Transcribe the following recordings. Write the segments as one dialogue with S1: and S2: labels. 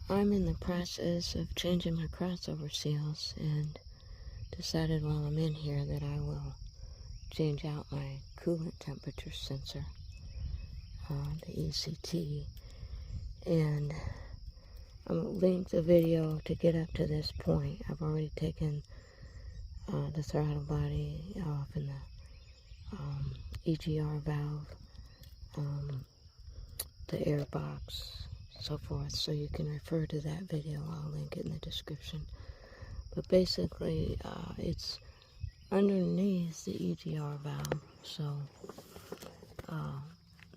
S1: I'm in the process of changing my crossover seals and decided while I'm in here that I will change out my coolant temperature sensor, the ECT, and I'm going to link the video to get up to this point. I've already taken the throttle body off and the EGR valve, the air box, so forth, so you can refer to that video. I'll link it in the description. But basically, it's underneath the EGR valve, so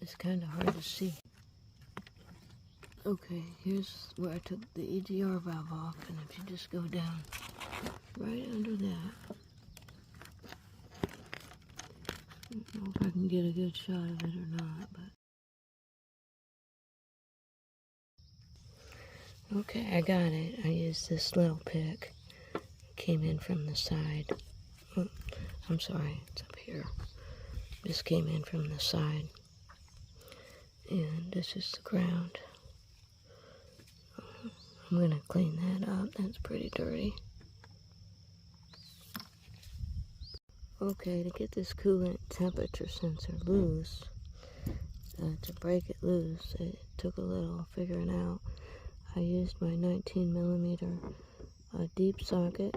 S1: it's kind of hard to see. Okay, here's where I took the EGR valve off, and if you just go down right under that, I don't know if I can get a good shot of it or not, but okay, I got it. I used this little pick. It came in from the side. Oh, I'm sorry, it's up here. This came in from the side. And this is the ground. I'm going to clean that up. That's pretty dirty. Okay, to get this coolant temperature sensor loose, to break it loose, it took a little figuring out. I used my 19mm deep socket,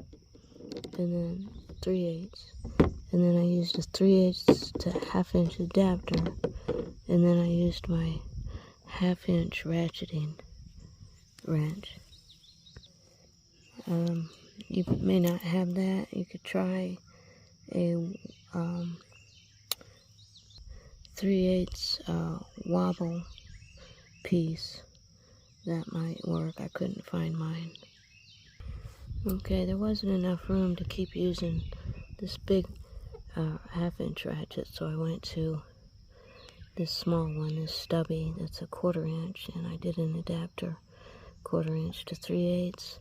S1: and then 3/8, and then I used a 3/8 to 1/2 inch adapter, and then I used my 1/2 inch ratcheting wrench. You may not have that. You could try a 3/8 wobble piece. That might work. I couldn't find mine. Okay, there wasn't enough room to keep using this big 1/2 inch ratchet, so I went to this small one, this stubby, that's a 1/4 inch, and I did an adapter 1/4 inch to 3/8.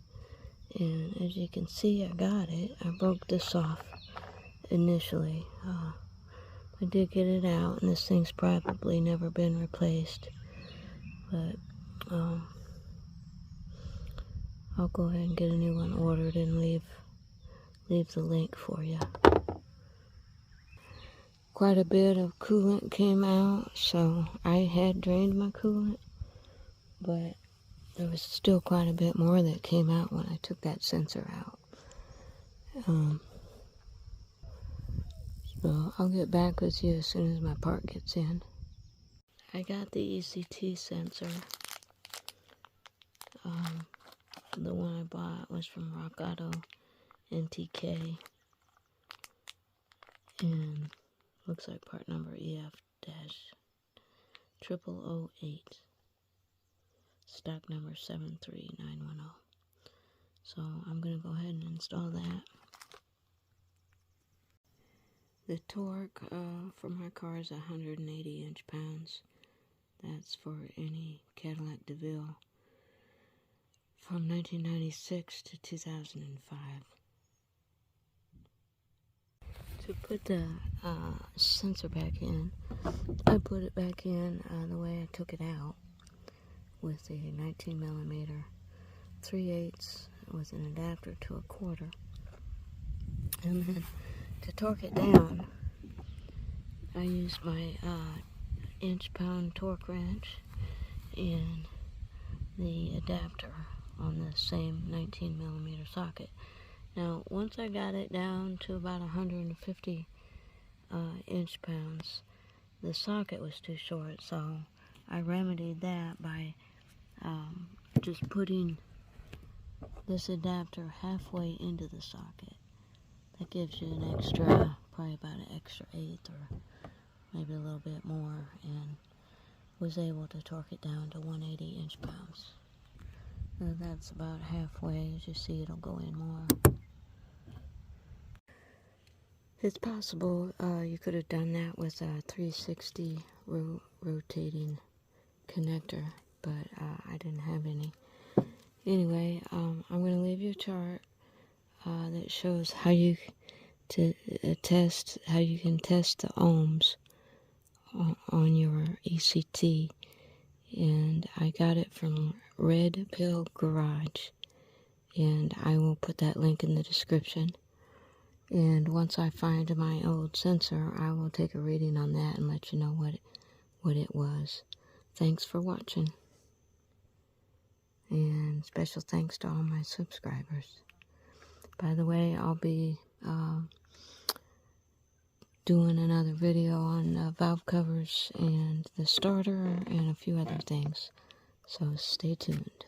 S1: And as you can see, I got it. I broke this off initially. I did get it out, and this thing's probably never been replaced. But I'll go ahead and get a new one ordered and leave the link for you. Quite a bit of coolant came out, so I had drained my coolant, but there was still quite a bit more that came out when I took that sensor out. So I'll get back with you as soon as my part gets in. I got the ECT sensor. The one I bought was from Rock Auto NTK, and looks like part number EF-0008, stock number 73910. So I'm going to go ahead and install that. The torque for my car is 180 inch-pounds. That's for any Cadillac Deville from 1996 to 2005. To put the sensor back in, I put it back in the way I took it out, with a 19mm 3/8 with an adapter to a 1/4. And then to torque it down, I used my inch-pound torque wrench and the adapter on the same 19mm socket. Now, once I got it down to about 150 inch-pounds, the socket was too short, so I remedied that by just putting this adapter halfway into the socket. That gives you an extra, probably about an extra 1/8 or maybe a little bit more, and was able to torque it down to 180 inch-pounds. Now that's about halfway. As you see, it'll go in more. It's possible you could have done that with a 360 rotating connector, but I didn't have any. Anyway, I'm going to leave you a chart that shows how you can test the ohms on your ECT, and I got it from Red Pill Garage, and I will put that link in the description. And once I find my old sensor, I will take a reading on that and let you know what it was. Thanks for watching, and special thanks to all my subscribers. By the way, I'll be doing another video on valve covers and the starter and a few other things, so stay tuned.